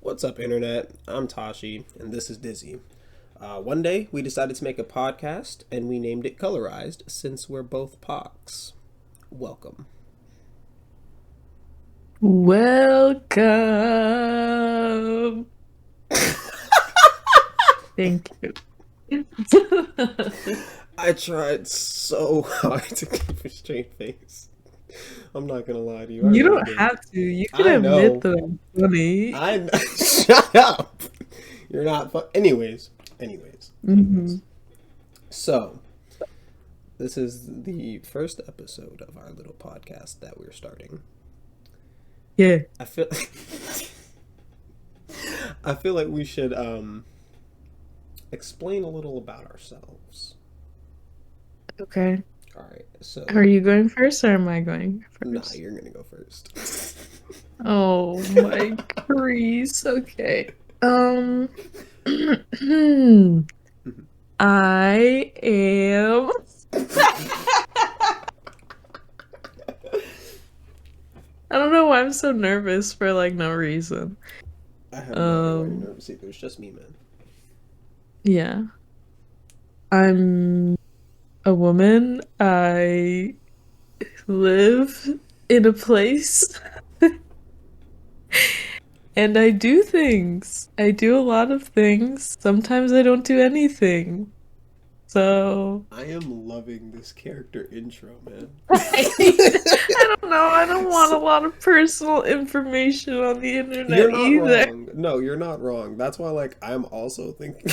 What's up, Internet? I'm Tashi, and this is Dizzy. One day, we decided to make a podcast, and we named it Colorized since we're both Pox. Welcome. Welcome. Thank you. I tried so hard to keep a straight face. I'm not gonna lie to you, I You really don't did. have to. You can I admit know. that I'm funny. Shut up! You're not anyways. hmm So, this is the first episode of our little podcast that we're starting. Yeah. I feel I feel like we should explain a little about ourselves. Okay. All right. Are So, you going first or am I going nah, first? you're going to go first. Oh my crease. Okay. Um I am I don't know why I'm so nervous for like no reason. I have no idea why you're Um nervous either. It's just me, man. yeah. I'm a woman. I live in a place and I do things. I do a lot of things. Sometimes I don't do anything. So I am loving this character intro, man. I don't know. I don't want a lot of personal information on the You're internet not either. wrong. No, you're not wrong. That's why, like, I'm also thinking.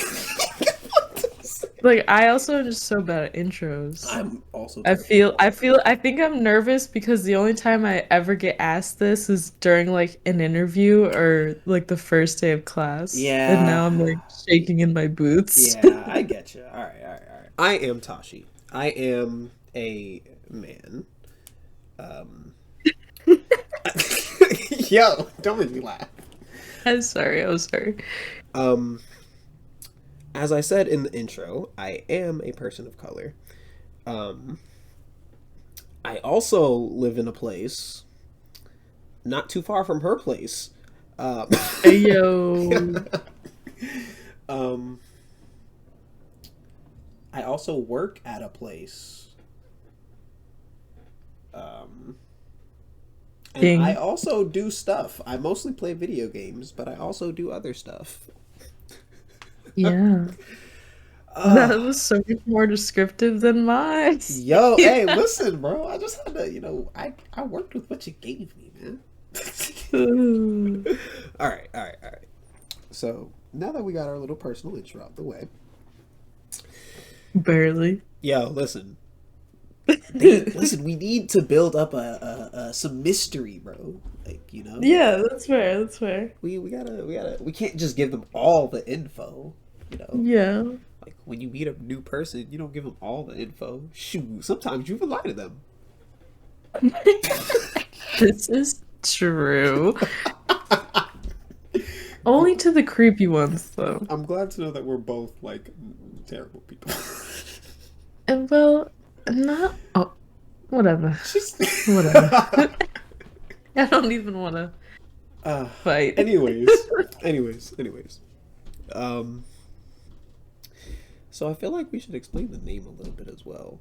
Like I also am just so bad at intros. I'm also I terrible feel at I intros. feel I think I'm nervous because the only time I ever get asked this is during like an interview or like the first day of class. And Yeah, now I'm like shaking in my boots. yeah, I get you. All right, all right, all right. I am Tashi. I am a man. Um, yo, don't make me laugh. I'm sorry, I'm sorry. Um, as I said in the intro, I am a person of color. Um, I also live in a place not too far from her place. Um, Hey yo. um, I also work at a place. Um, and I Ding. also do stuff. I mostly play video games, but I also do other stuff. Yeah. That Uh, was so much more descriptive than mine. yo, hey, listen, bro. I just had to, I worked with what you gave me, man. Ooh. All right, all right, all right. So now that we got our little personal intro out the way, Barely. yo, listen. Listen. We need to build up some mystery, bro. Like Yeah, that's fair, that's fair. we can't just give them all the info. You know, Yeah. like when you meet a new person, you don't give them all the info. Shoot, sometimes you even lie to them. This is true. Only to the creepy ones, though. I'm glad to know that we're both like terrible people. And well, not. Oh, whatever. She's. Whatever. I don't even want to uh, fight. anyways, anyways. Um, so I feel like we should explain the name a little bit as well.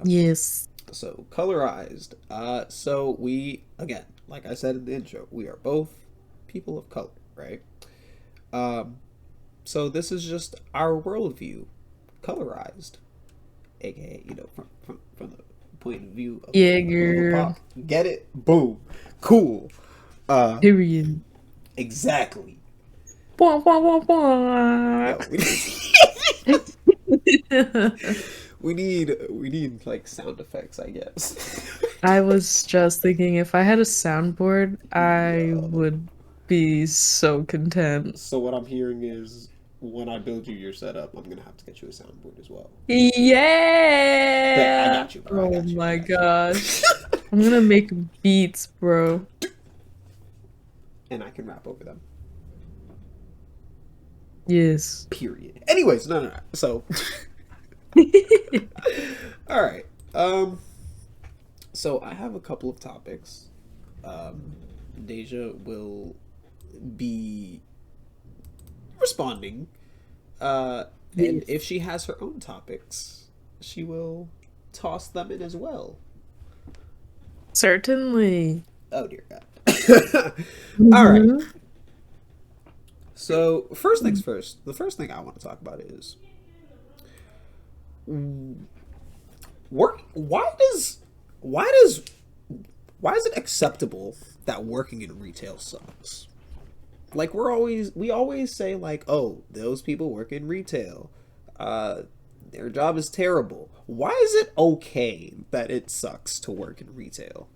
Yes. So colorized. So we again, like I said in the intro, we are both people of color, right? Um, so this is just our worldview, colorized, aka from the point of view Yeah, of a girl. pop. Get it? Boom, cool. Uh, Period. exactly. Wah, wah, wah, wah. Yo, we need like sound effects, I guess. I was just thinking if I had a soundboard, I Yo. would be so content. So what I'm hearing is when I build you your setup, I'm gonna have to get you a soundboard as well. Bet I Yeah. got you, bro. I Oh got you. I my got you. gosh. I'm gonna make beats, bro. And I can rap over them. Yes. Period. Anyways, no. So, all right. So I have a couple of topics. Deja will be responding. Uh, and Yes. if she has her own topics, she will toss them in as well. Certainly. Oh dear God. All right. Hmm. So first things first. The first thing I want to talk about is work. Why does why is it acceptable that working in retail sucks? Like we always say like, oh, those people work in retail. Uh, their job is terrible. Why is it okay that it sucks to work in retail?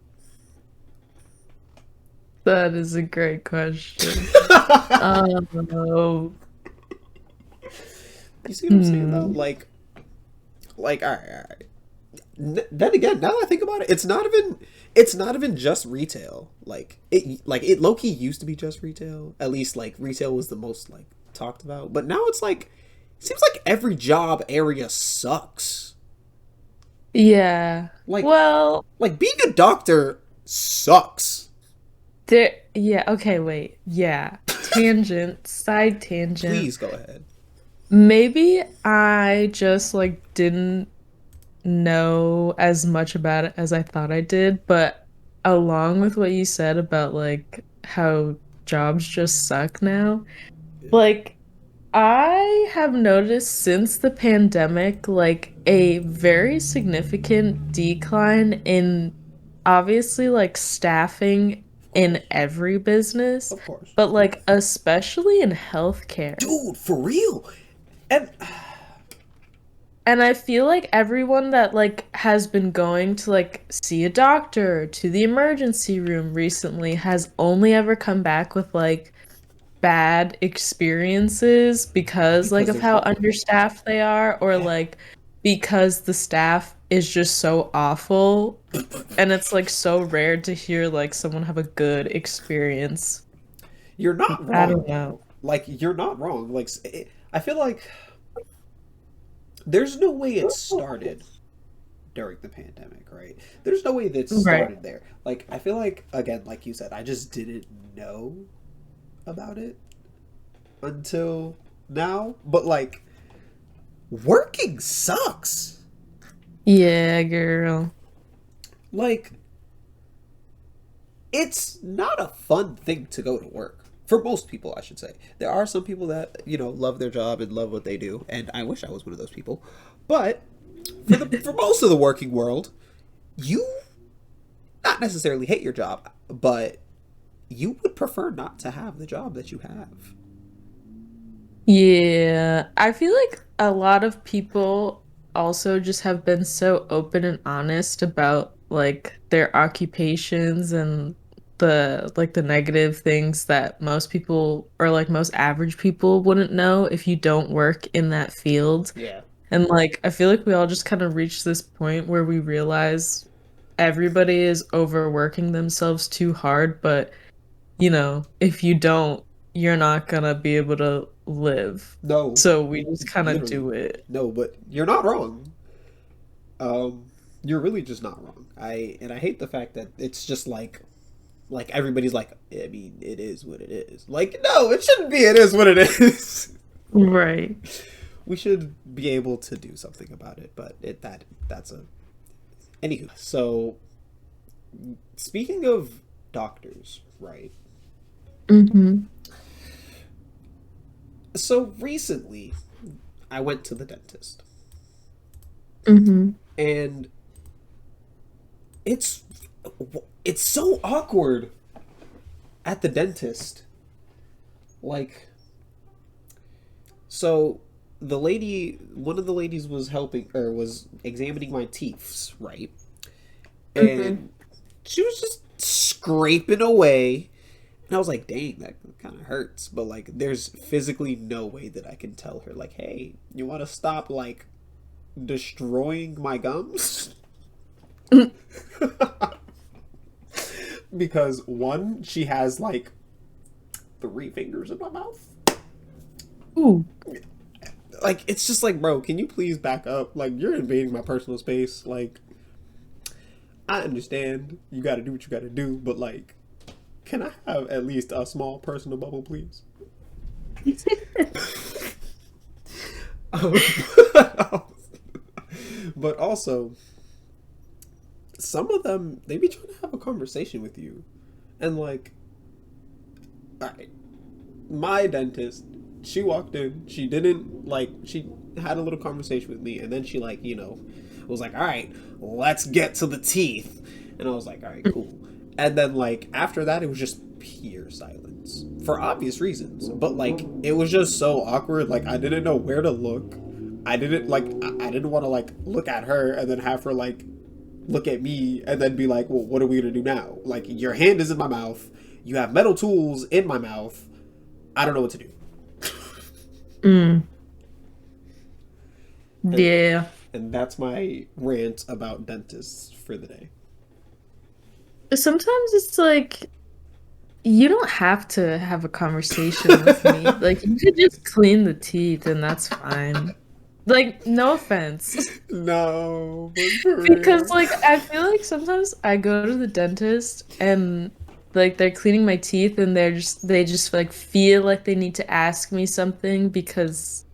That is a great question. Oh, You see what I'm saying though? hmm. Like, all right. Then again, now that I think about it, it's not even just retail. Like it low key used to be just retail. At least like retail was the most like talked about. But now it's like it seems like every job area sucks. Yeah. Like Well, like being a doctor sucks. yeah, okay, wait. Yeah. Tangent, side tangent. Please go ahead. Maybe I just like didn't know as much about it as I thought I did, but along with what you said about like how jobs just suck now, like I have noticed since the pandemic, like a very significant decline in obviously like staffing in every business, Of course. but like especially in healthcare. Dude, for real. And And I feel like everyone that like has been going to like see a doctor to the emergency room recently has only ever come back with like bad experiences because like because of there's how no one. understaffed they are or Yeah. like because the staff is just so awful and it's like so rare to hear like someone have a good experience. You're not I wrong don't know. though. Like you're not wrong. I feel like there's no way it started during the pandemic, right? There's no way that Right. started there. Like I feel like again, like you said, I just didn't know about it until now. But like working sucks. Yeah, girl. Like it's not a fun thing to go to work. For most people, I should say. There are some people that, love their job and love what they do, and I wish I was one of those people. But for most of the working world, you not necessarily hate your job, but you would prefer not to have the job that you have. Yeah, I feel like a lot of people also just have been so open and honest about like their occupations and the negative things that most people or like most average people wouldn't know if you don't work in that field. Yeah. And like I feel like we all just kind of reach this point where we realize everybody is overworking themselves too hard, but if you don't, you're not gonna be able to live. No, So we just kind of literally. do it. No, but you're not wrong. Um, you're really just not wrong. I hate the fact that it's just like everybody's like, I mean, it is what it is. Like, no, it shouldn't be. It is what it is. Right. We should be able to do something about it, but that's a anywho. So speaking of doctors, right? Mm-hmm. So recently, I went to the dentist, Mm-hmm. and it's it's so awkward at the dentist. Like, so one of the ladies was helping or was examining my teeth, right? Mm-hmm. And she was just scraping away. And I was like, dang, that kind of hurts. But, like, there's physically no way that I can tell her, like, hey, you want to stop, like, destroying my gums? Because, one, she has, like, 3 fingers in my mouth. Ooh. Like, it's just like, bro, can you please back up? Like, you're invading my personal space. Like, I understand you gotta do what you gotta do, but, like, Can I have at least a small personal bubble, please? Um, but also, some of them they be trying to have a conversation with you, and like, all right, my dentist, she walked in, she didn't like, she had a little conversation with me, and then she like, was like, all right, let's get to the teeth, and I was like, all right, cool, and then like after that, it was just pure silence for obvious reasons, but like it was just so awkward. Like I didn't know where to look. I didn't like. I didn't want to like look at her and then have her like look at me and then be like, well, what are we gonna do now? Like your hand is in my mouth. You have metal tools in my mouth. I don't know what to do. Mm, And yeah. and that's my rant about dentists for the day. Sometimes it's like you don't have to have a conversation with me. Like you could just clean the teeth and that's fine. Like no offense. No, but for Because real. like I feel like sometimes I go to the dentist and like they're cleaning my teeth and they just like feel like they need to ask me something because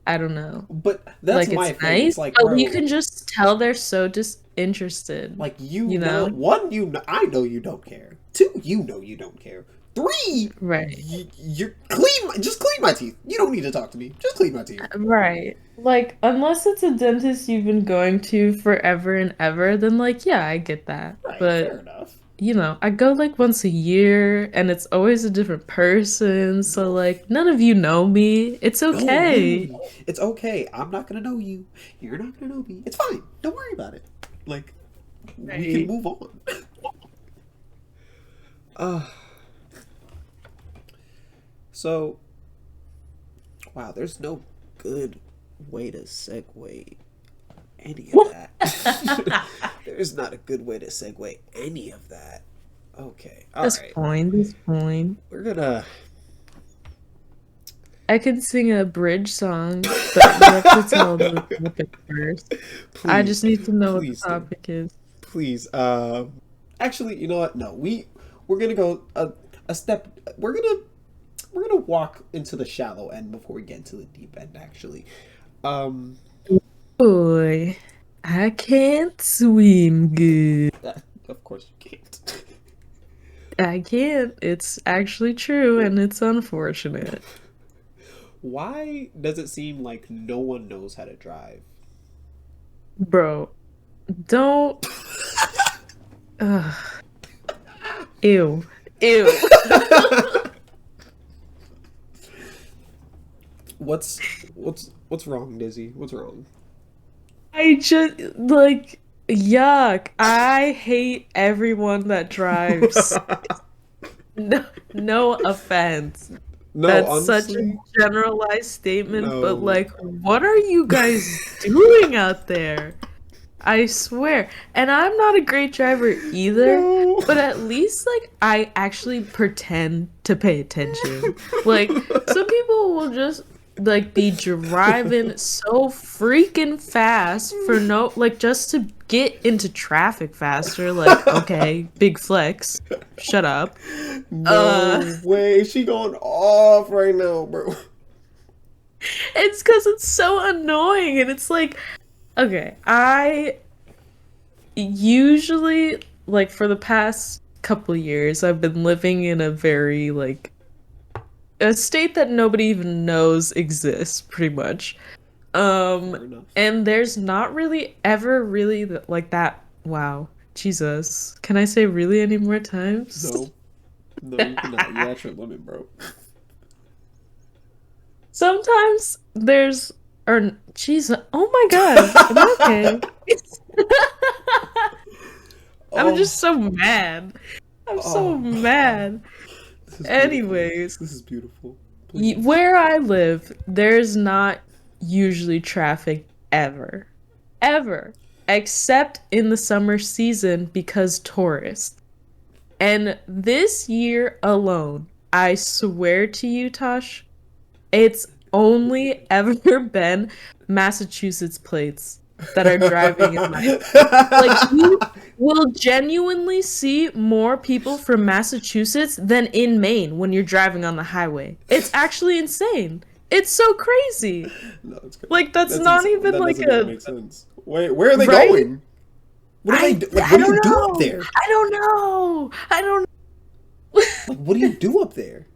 I don't know. But that's Like my it's thing. It's nice, like, but you bro, can just tell they're so disinterested, like you know? one, I know you don't care. Two, you know you don't care. Three, Right. you're clean. Just clean my teeth. You don't need to talk to me. Just clean my teeth. Right. Like unless it's a dentist you've been going to forever and ever, then like yeah, I get that. Right. Fair But enough. I go like once a year and it's always a different person. So No, like none of you know me. It's no, okay. literally, it's okay. I'm not gonna know you. You're not gonna know me. It's fine. Don't worry about it. Like, we can Right. move on. uh, so wow, there's no good way to segue any of that. There's not a good way to segue any of that. Okay, all That's right. fine. That's fine. We're gonna. I can sing a bridge song, but you have to tell the topic first. I Please, just need to know what the please do. topic is. Please. Actually, you know what? No, we're gonna go a step. We're gonna walk into the shallow end before we get into the deep end. Actually, um, Boy, I can't swim good. of course you can't. I can't. It's actually true and it's unfortunate. Why does it seem like no one knows how to drive? Bro, don't. Ugh. Ew. Ew. what's what's wrong, Dizzy? What's wrong? I just, like, yuck. I hate everyone that drives. No, no offense. No, That's such a honestly, generalized statement, but no, like, what are you guys doing out there? I swear. And I'm not a great driver either, no. but at least like I actually pretend to pay attention. Like some people will just like be driving so freaking fast for no like just to get into traffic faster. Like, okay, big flex. Shut up. Uh No way. She going off right now, bro. it's cuz it's so annoying and it's like okay, I usually like for the past couple years I've been living in a very like a state that nobody even knows exists pretty much. Fair enough. And there's not really ever really like that wow. Jesus. Can I say really any more times? No. No, you cannot. You're at your limit, bro. Sometimes there's or Jesus. Oh my god. Am I okay? I'm Oh, just so mad. I'm so oh. mad. This is beautiful. Anyways, This is beautiful. Please. where I live, there's not usually traffic ever. Ever. Except in the summer season because tourists. And this year alone, I swear to you, Tosh, it's only ever been Massachusetts plates. that are driving in my like you will genuinely see more people from Massachusetts than in Maine when you're driving on the highway. It's actually insane. It's so crazy. No, it's crazy. Like that's That's not insane. even That like doesn't even a make sense. Wait, where are they right? going? What do they do? Like, I what do you don't do up know. there? I don't know. I don't Like, what do you do up there?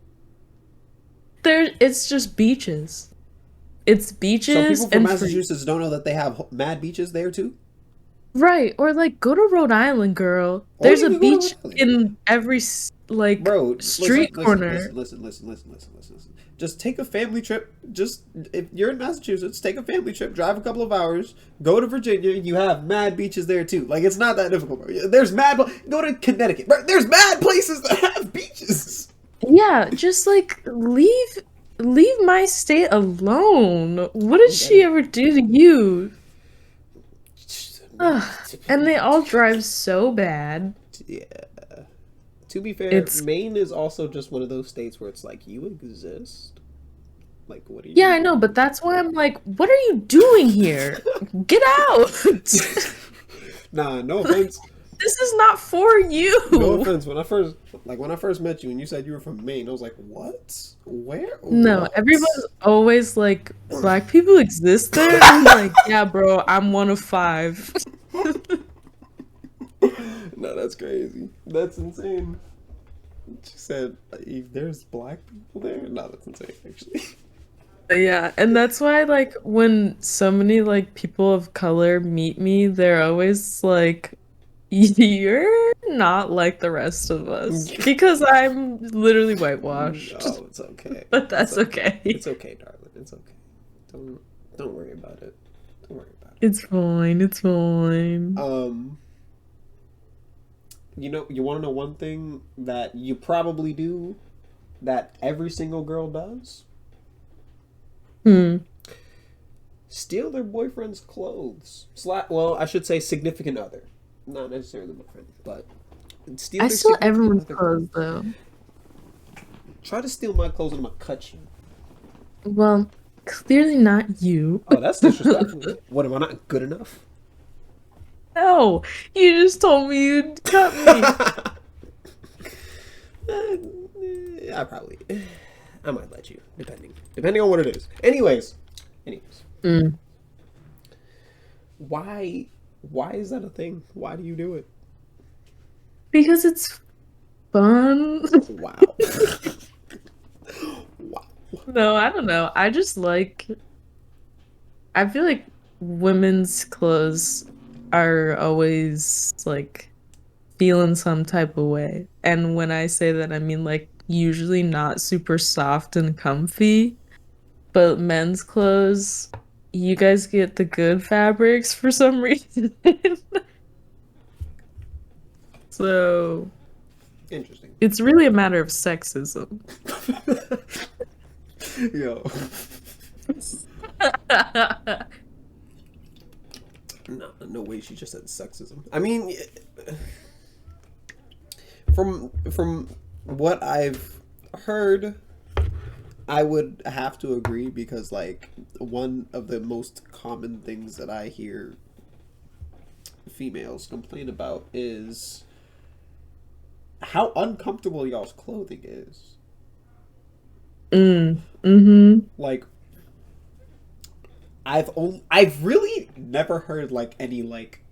there it's just beaches. It's So beaches people from and free. Massachusetts don't know that they have mad beaches there too. Right. Or like go to Rhode Island, girl. Or There's you a could go to Rhode beach Island. in every like Bro, street corner. listen. Just take a family trip. Just if you're in Massachusetts, take a family trip, drive a couple of hours, go to Virginia. You have mad beaches there too. Like it's not that difficult. Bro. There's mad. Go to Connecticut. Bro, there's mad places that have beaches. Yeah, just like leave my state alone. What did she ever do to you? Ugh. And they all drive so bad. Yeah. To be fair, It's Maine is also just one of those states where it's like you exist. Like, what are yeah, you? I know, but that's why I'm like, what are you doing here? Get out. Nah, no offense. This is not for No you. offense. When I first met you and you said you were from Maine, I was like, what? Where? No, What? everyone's always like, black people exist there? I'm like, yeah, bro, I'm one of five. No, that's crazy. That's insane. She said, "There's black people there." No, that's insane. Actually. Yeah, and that's why like when so many like people of color meet me, they're always like, "You're not like the rest of us," because I'm literally whitewashed. Oh, it's okay. But It's that's okay. okay. It's okay, darling. It's okay. Don't don't worry about it. Don't worry about it. It's fine. It's fine. Um, you want to know one thing that you probably do that every single girl does? Hmm. Steal their boyfriend's clothes. Well, I should say significant other, not necessarily boyfriend, but steal I their steal significant everyone's other clothes clothes. though. Try to steal my clothes and I'm gonna cut you. Well, clearly not you. Oh, that's disrespectful. What, am I not good enough? No, you just told me you'd cut me. I probably, I might let you, depending on what it is. Anyways, Mm. why is that a thing? Why do you do it? Because it's fun. Wow. Wow. No, I don't know. I feel like women's clothes are always like feeling some type of way. And when I say that, I mean like usually not super soft and comfy, but men's clothes, you guys get the good fabrics for some reason. So Interesting. it's really a matter of sexism. Yo. No, no way. She just said sexism. I mean, from what I've heard, I would have to agree because like one of the most common things that I hear females complain about is how uncomfortable y'all's clothing is. Mm-hmm. Like I've really never heard like any like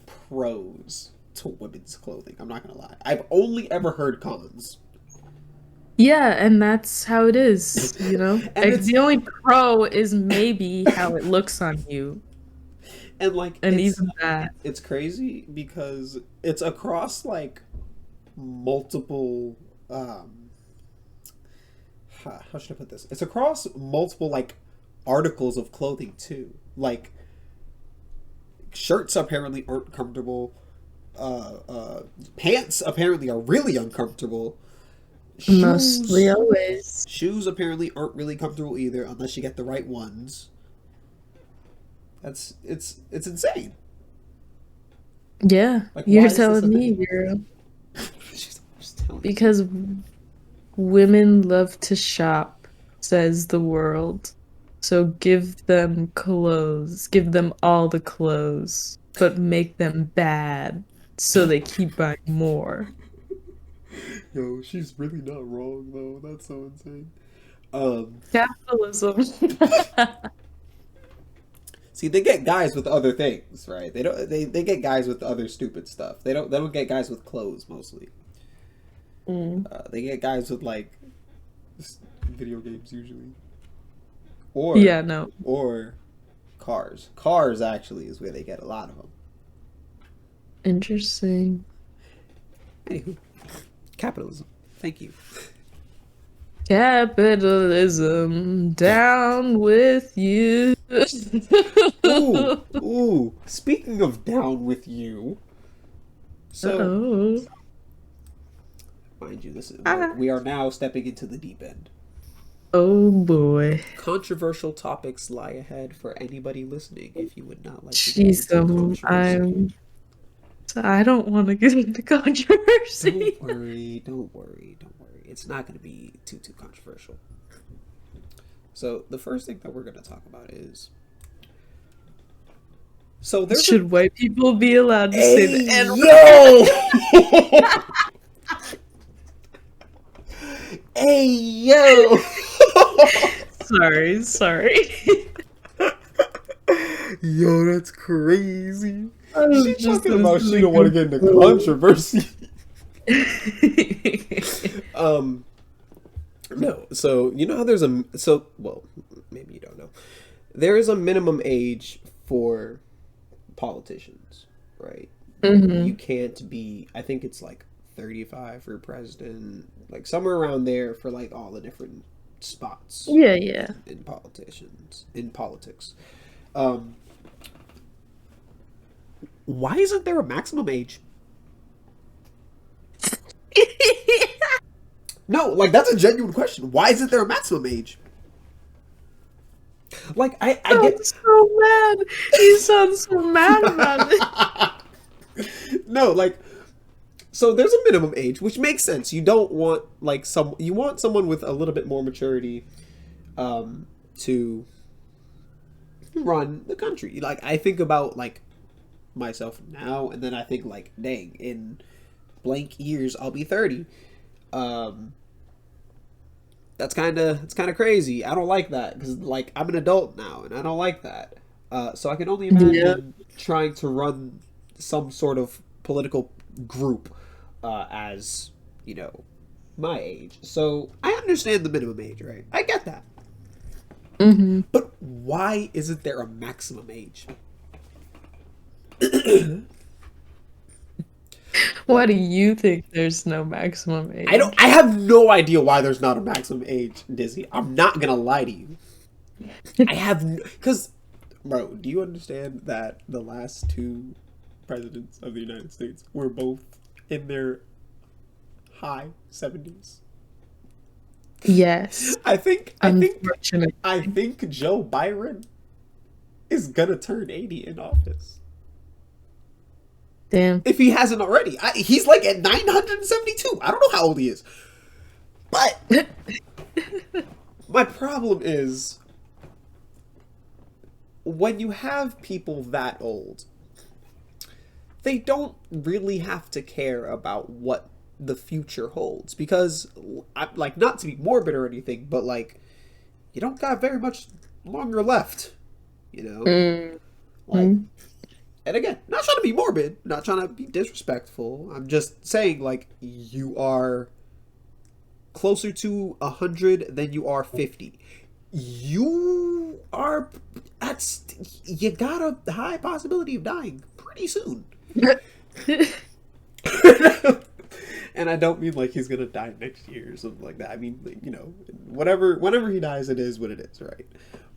pros to women's clothing. I'm not gonna lie. I've only ever heard cons. Yeah, and that's how it is, you know? And Like it's the only pro is maybe how it looks on you, and like and even that. it's crazy because it's across like multiple how should I put this? It's across multiple like articles of clothing too. Like shirts apparently aren't comfortable. Pants apparently are really uncomfortable. Mostly Shoes always. shoes apparently aren't really comfortable either unless you get the right ones. It's insane. Yeah, Like why you're is this a telling me, thing? girl. She's just telling me. Because women love to shop, says the world. So give them clothes, give them all the clothes, but make them bad so they keep buying more. Yo, she's really not wrong though. That's so insane. Um, Capitalism. See, they get guys with other things, right? They don't. They get guys with other stupid stuff. They don't get guys with clothes mostly. Mm. They get guys with like video games usually, or Yeah, no. or cars. Cars actually is where they get a lot of them. Interesting. Anywho, capitalism. Thank you. Capitalism down with you. Ooh, ooh. Speaking of down with you, so Uh-oh. mind you, this is Ah. we are now stepping into the deep end. Oh boy. Controversial topics lie ahead for anybody listening if you would not like to get Jeez, into controversy. I don't want to get into Don't controversy. worry, don't worry, don't worry. It's not going to be too controversial. So the first thing that we're going to talk about is so there's a Should white people be allowed to say the hey N yo hey yo Sorry, sorry. yo that's crazy. I was She just talking this about is she a don't want to good get into quote. controversy. um no, so you know how there's a so well maybe you don't know. There is a minimum age for politicians, right? You Hmm. can't be, I think it's like 35 for president, like somewhere around there for like all the different spots Yeah, yeah. in politics. Um, why isn't there a maximum age? No, like that's a genuine question. Why isn't there a maximum age? Like I get Sounds so mad. He sounds so mad about it. no, like so there's a minimum age, which makes sense. You don't want like some you want someone with a little bit more maturity to run the country. Like I think about like myself now and then I think like dang, in blank years I'll be 30. Um it's kind of crazy. I don't like that cuz like I'm an adult now and I don't like that. So I can only Yeah. imagine trying to run some sort of political group as, you know, my age. So I understand the minimum age, right? I get that. Hmm. But why isn't there a maximum age? Why Like do you think there's no maximum I age? have no idea why there's not a maximum age, Dizzy. I'm not going to lie to you. I have cuz bro, do you understand that the last two presidents of the United States were both in their high 70s? Yes, I think I think unfortunately. I think Joe Byron is gonna turn 80 in office. Damn. If he hasn't already. He's like at 972. I don't know how old he is. But my problem is when you have people that old, they don't really have to care about what the future holds because like not to be morbid or anything, but like you don't got very much longer left, you know? Like Mm-hmm. and again, not trying to be morbid, not trying to be disrespectful. I'm just saying, like, you are closer to 100 than you are 50. You are, that's, you got a high possibility of dying pretty soon. And I don't mean like he's gonna die next year or something like that. I mean, like, you know, whenever he dies, it is what it is, right?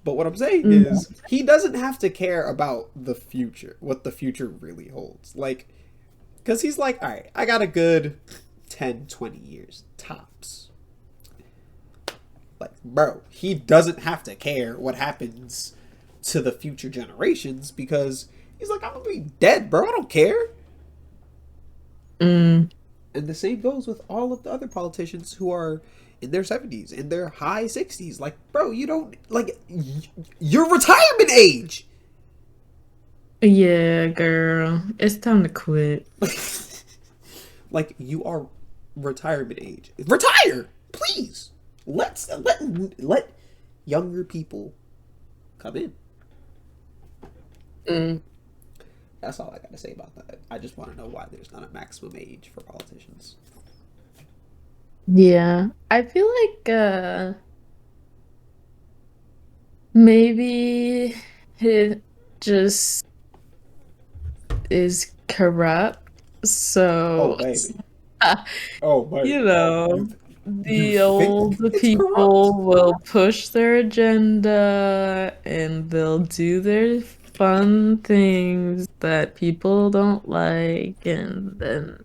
But what I'm saying is, he doesn't have to care about the future, what the future really holds. Like, because he's like, all right, I got a good 10, 20 years tops. Like, bro, he doesn't have to care what happens to the future generations because he's like, I'm gonna be dead, bro. I don't care. Mm. And the same goes with all of the other politicians who are in their 70s, in their high 60s. Like, bro, you don't, like, you're retirement age. Yeah, girl. It's time to quit. Like, you are retirement age. Retire, please. Let younger people come in. Mm. That's all I got to say about that. I just want to know why there's not a maximum age for politicians. Yeah. I feel like maybe it just is corrupt. Oh So, baby. Oh baby. you Oh, know, you the think old it's corrupt? people will push their agenda and they'll do their fun things that people don't like, and then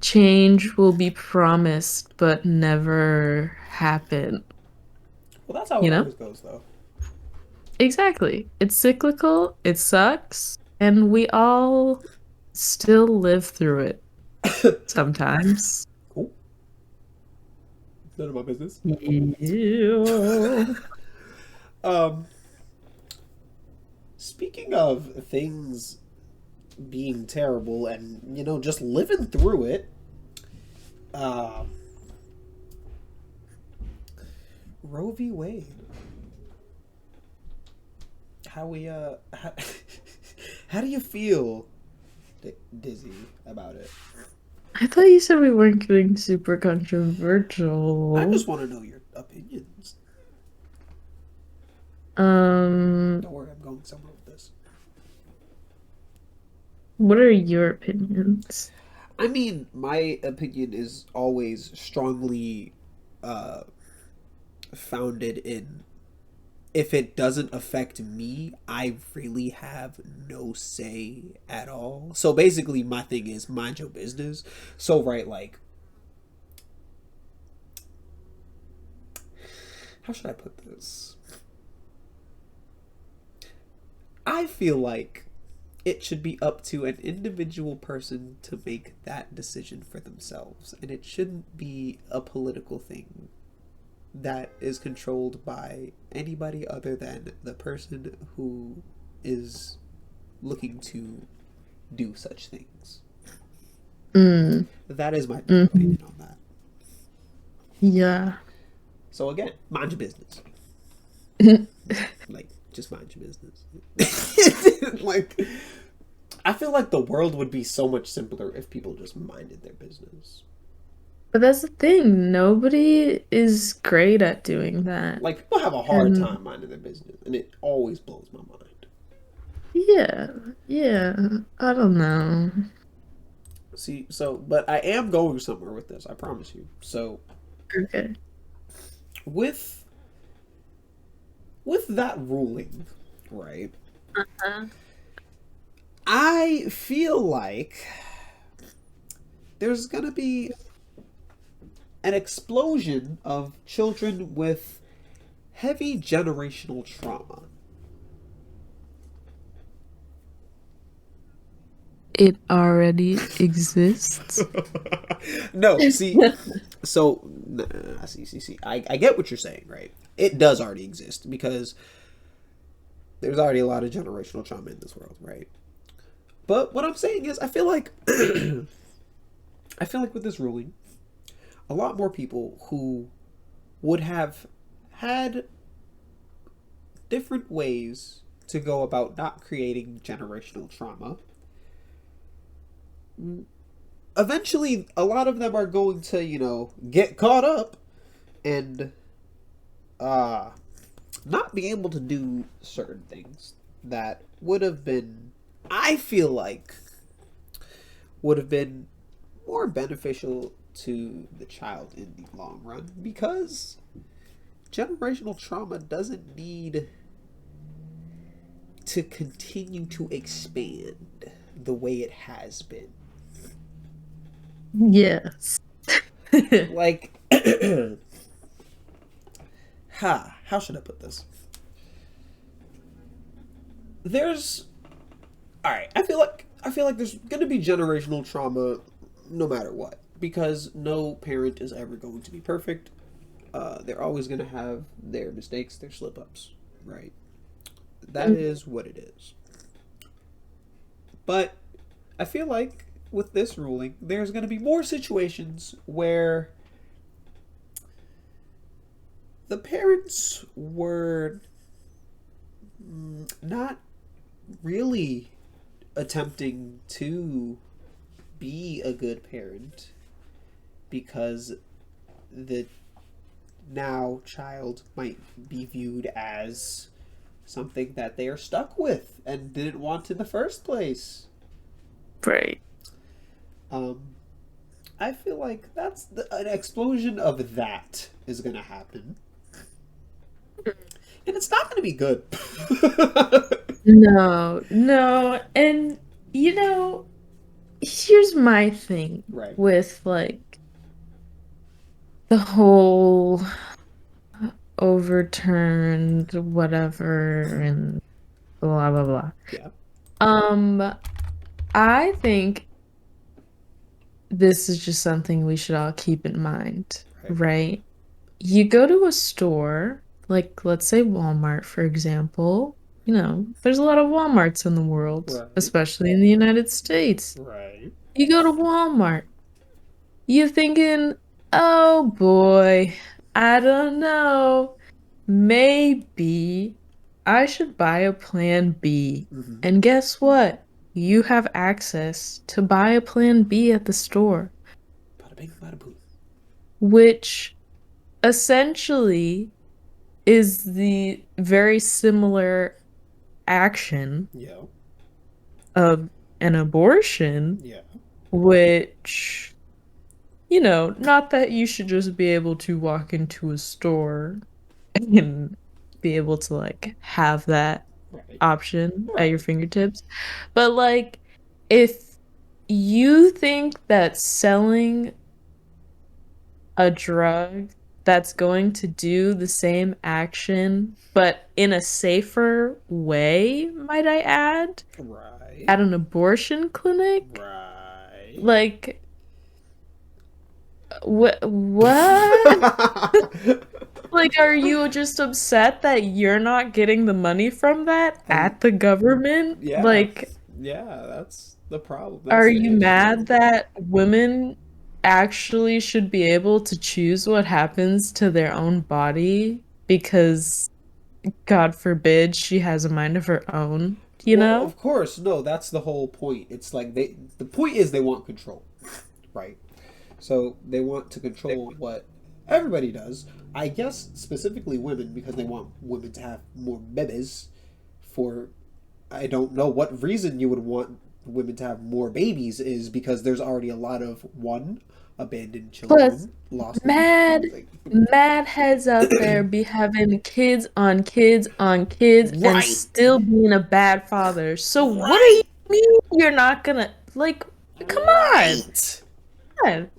change will be promised but never happen, Well, that's how you it know? always goes, though. Exactly. It's cyclical, it sucks, and we all still live through it sometimes. Oh, none of my business. Yeah. Um, speaking of things being terrible and just living through it, uh, Roe v. Wade. How we how, how do you feel, Dizzy, about it? I thought you said we weren't getting super I controversial. just want to know your opinions. Um, Don't worry, I'm going somewhere with this. what are your opinions? I mean, my opinion is always strongly uh, founded in, if it doesn't affect me, I really have no say at all. So basically, my thing is mind your business. So, right, like, how should I put this? I feel like it should be up to an individual person to make that decision for themselves, and it shouldn't be a political thing that is controlled by anybody other than the person who is looking to do such things. Mm, That is my mhm. opinion on that. Yeah. So again, mind your business. Like, just mind your business. Like, I feel like the world would be so much simpler if people just minded their business. But that's the thing. Nobody is great at doing that. Like, people have a hard And time minding their business, and it always blows my mind. yeah, yeah, I don't know. See, so, but I am going somewhere with this, I promise you. So, Okay. with with that ruling, right? Uh-huh. I feel like there's gonna be an explosion of children with heavy generational trauma. It already exists. No, see, so I get what you're saying, right? It does already exist because there's already a lot of generational trauma in this world, right? But what I'm saying is, I feel like I feel like with this ruling, a lot more people who would have had different ways to go about not creating generational trauma, eventually a lot of them are going to, get caught up and uh not be able to do certain things that would have been, I feel like, would have been more beneficial to the child in the long run, because generational trauma doesn't need to continue to expand the way it has been. Yes. Like, how should I put this? There's, all right. I feel like there's gonna be generational trauma, no matter what, because no parent is ever going to be perfect. They're always going to have their mistakes, their slip ups, right? That is what it is. But I feel like with this ruling, there's going to be more situations where the parents were not really attempting to be a good parent because the now child might be viewed as something that they are stuck with and didn't want in the first place. Right. I feel like an explosion of that is going to happen. And it's not going to be good. No, no. And, you know, here's my thing Right. with like the whole overturned whatever and blah blah blah. Yeah. Um, I think this is just something we should all keep in mind, Right. right? You go to a store, like let's say Walmart, for example. You know, there's a lot of Walmarts in the world, Right. especially in the United States. Right. You go to Walmart, you're thinking, oh boy, I don't know. Maybe I should buy a plan B. Mm-hmm. And guess what? You have access to buy a plan B at the store, Bada bing, bada boom. which essentially is the very similar action Yeah. of an abortion, Yeah. which, you know, not that you should just be able to walk into a store and be able to like have that Right. option at your Right. fingertips. But like if you think that selling a drug that's going to do the same action but in a safer way, might I add, Right. at an abortion clinic, Right. like what? Like, are you just upset that you're not getting the money from that And at the government? yeah, Like, yeah, that's the problem. are That's the you mad issue. that women actually should be able to choose what happens to their own body because, God forbid, she has a mind of her own, you Well, know? of course, no, that's the whole point. It's like the point is they want control, right? So they want to control what everybody does. I guess specifically women because they want women to have more babies for I don't know what reason you would want women to have more babies is because there's already a lot of one abandoned Plus, children lost in mad, like, mad heads out there be having kids on kids on kids and right, still being a bad father. So what do you right, mean you're not gonna like? Come on, right. man.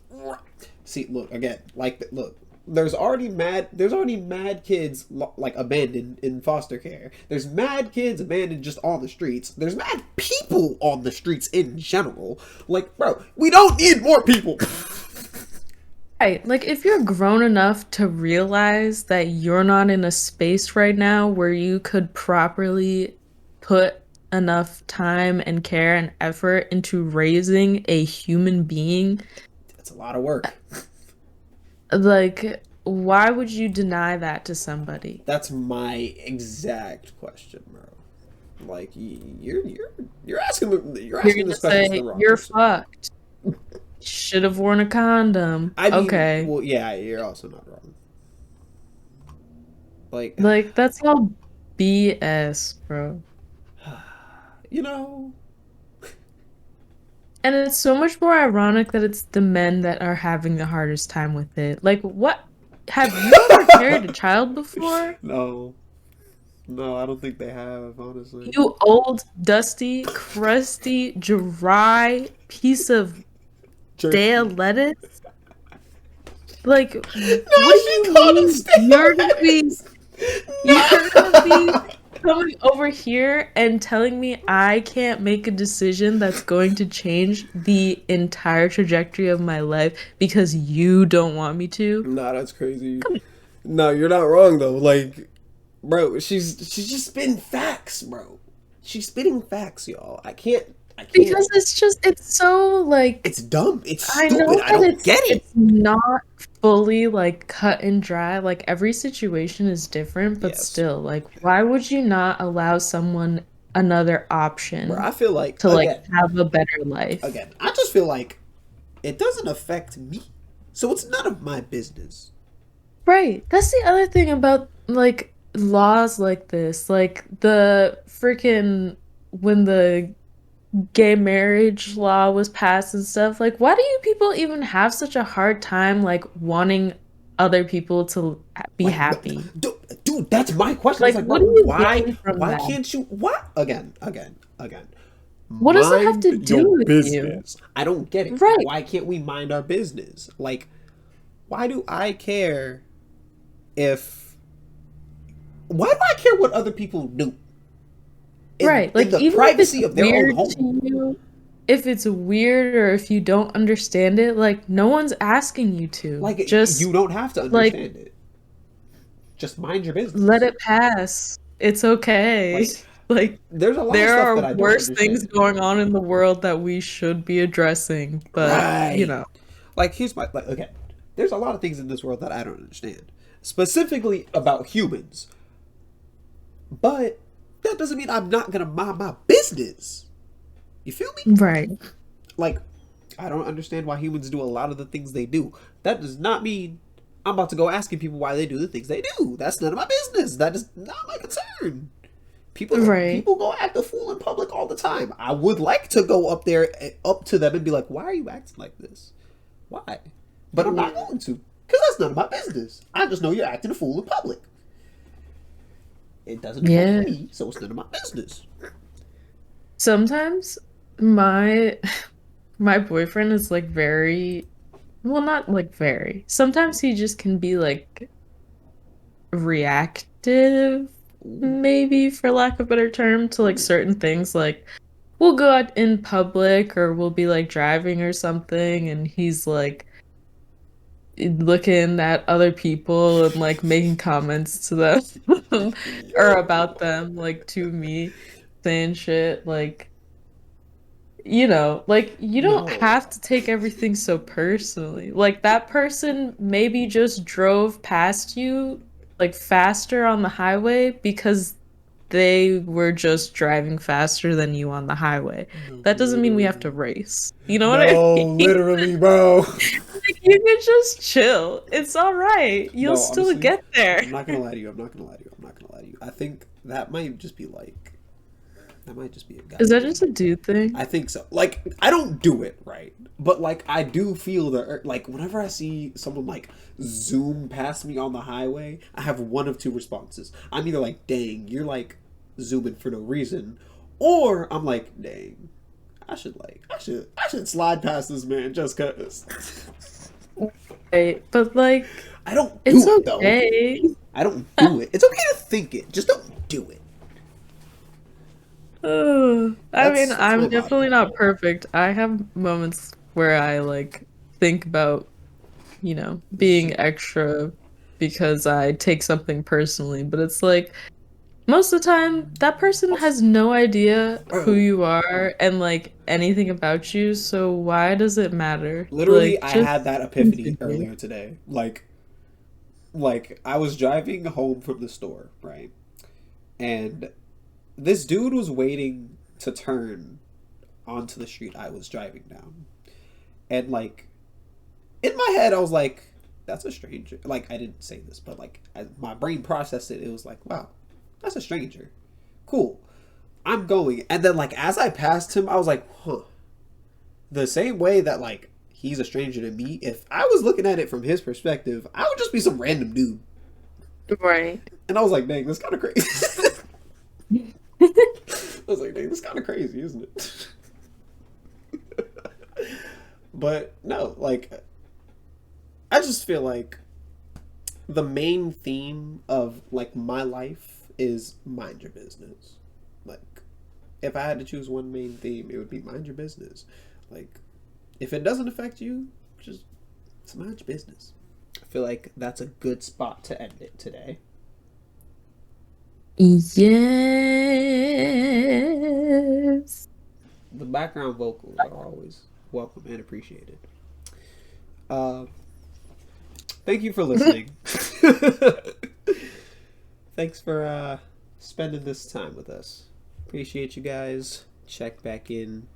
See, look again. Like, look. There's already mad kids like abandoned in foster care. There's mad kids abandoned just on the streets. There's mad people on the streets in general. Like, bro, we don't need more people. Right, like if you're grown enough to realize that you're not in a space right now where you could properly put enough time and care and effort into raising a human being, It's a lot of work. like why would you deny that to somebody? That's my exact question, bro. Like, you're You're asking this gonna question to the say wrong you're person. fucked. Should have worn a condom. I mean, Okay. well, yeah, you're also not wrong. Like, Like that's all BS, bro. you know, And it's so much more ironic that it's the men that are having the hardest time with it. Like, what? Have you ever carried a child before? no, no, I don't think they have, honestly. You old, dusty, crusty, dry piece of stale Jerky. lettuce? Like, No, what do she you called them mean stale you're gonna be lettuce. you're gonna be No. coming over here and telling me I can't make a decision that's going to change the entire trajectory of my life because you don't want me to? Nah, that's crazy. Come No, you're not wrong though. Like, bro, she's just spitting facts, bro. She's spitting facts, y'all. I can't. Because it's so It's like dumb. It's I stupid. know I that don't get it. it's not fully like cut and dry. Like every situation is different, but Yes, still, like why would you not allow someone another bro. option I feel like to like have a better life? I just feel like it doesn't affect me, so it's none of my business. Right. That's the other thing about like laws like this. Like the freaking when the gay marriage law was passed and stuff. Like why do you people even have such a hard time like wanting other people to be Like, happy? dude, that's my question. It's Like like, bro, what are you getting from why that? can't you? What again? What does it have to Mind your do with you? business. I don't get it. Right. Why can't we mind our business? Like, why do I care if? Why do I care what other people do Right. in Like the even if it's privacy of their own weird home? to you, if it's weird or if you don't understand it, like no one's asking you to. Like, you Just don't have to like understand it. Just mind your let business. it pass. It's okay. Like, Like there's a lot of there stuff are that I don't worse things understand. going on in the world that we should be addressing, but you Right. know. Like, here's my like. Okay, there's a lot of things in this world that I don't understand, specifically about humans. But that doesn't mean I'm not gonna mind my business. You feel me? Right. Like, I don't understand why humans do a lot of the things they do. That does not mean I'm about to go asking people why they do the things they do. That's none of my business. That is not my concern. Right. People go act a fool in public all the time. I would like to go up there, up to them and be like, "Why are you acting like this? Why?" But I'm not going to, because that's none of my business. I just know you're acting a fool in public. It doesn't affect Yeah. me, so it's none of my business. Sometimes my my boyfriend is like very well, not like very. Sometimes he just can be like reactive, Ooh. maybe for lack of a better term, to like Ooh. certain things. Like we'll go out in public or we'll be like driving or something, and he's like looking at other people and like making comments to them or about them, like to me, saying shit like like you don't No. have to take everything so personally. Like that person maybe just drove past you like faster on the highway because they were just driving faster than you on the highway. No, That doesn't mean we have to literally. race. You know what I No, mean? literally, bro. Like, you can just chill. It's all right. You'll No, still honestly, get there. I'm not gonna lie to you. I'm not gonna lie to you. I'm not gonna lie to you. I think that might just be like, that might just be a guy Is that just thing. a dude thing? I think so. Like, I don't do it, right? But like, I do feel the like whenever I see someone like zoom past me on the highway, I have one of two responses. I'm either like, "Dang, you're like zooming for no reason," or I'm like, "Dang, I should slide past this man just cause." Right. But like, I don't it's do it though. okay. I don't do it. It's okay to think it. Just don't do it. I mean, That's I'm my motto. definitely not perfect. I have moments where I like think about, being extra because I take something personally, but it's like most of the time that person Also, has no idea who bro, you are and like anything about you, so why does it matter? literally, Like I just had that epiphany continue. earlier today. Like I was driving home from the store, right? And this dude was waiting to turn onto the street I was driving down. And like in my head I was like, that's a stranger. Like I didn't say this, but like as my brain processed it, it was like, wow, that's a stranger. Cool. I'm going. And then like as I passed him, I was like, huh. The same way that like he's a stranger to me, if I was looking at it from his perspective, I would just be some random dude. Right. And I was like, dang, that's kind of crazy. I was like, dang, that's kind of crazy, isn't it? But no, like, I just feel like the main theme of like my life is mind your business. Like, if I had to choose one main theme, it would be mind your business. Like, if it doesn't affect you, just it's mind your business. I feel like that's a good spot to end it today. Yes. The background vocals are always welcome and appreciated. Uh, Thank you for listening. Thanks for spending this time with us. Appreciate you guys. Check back in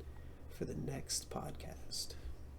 for the next podcast.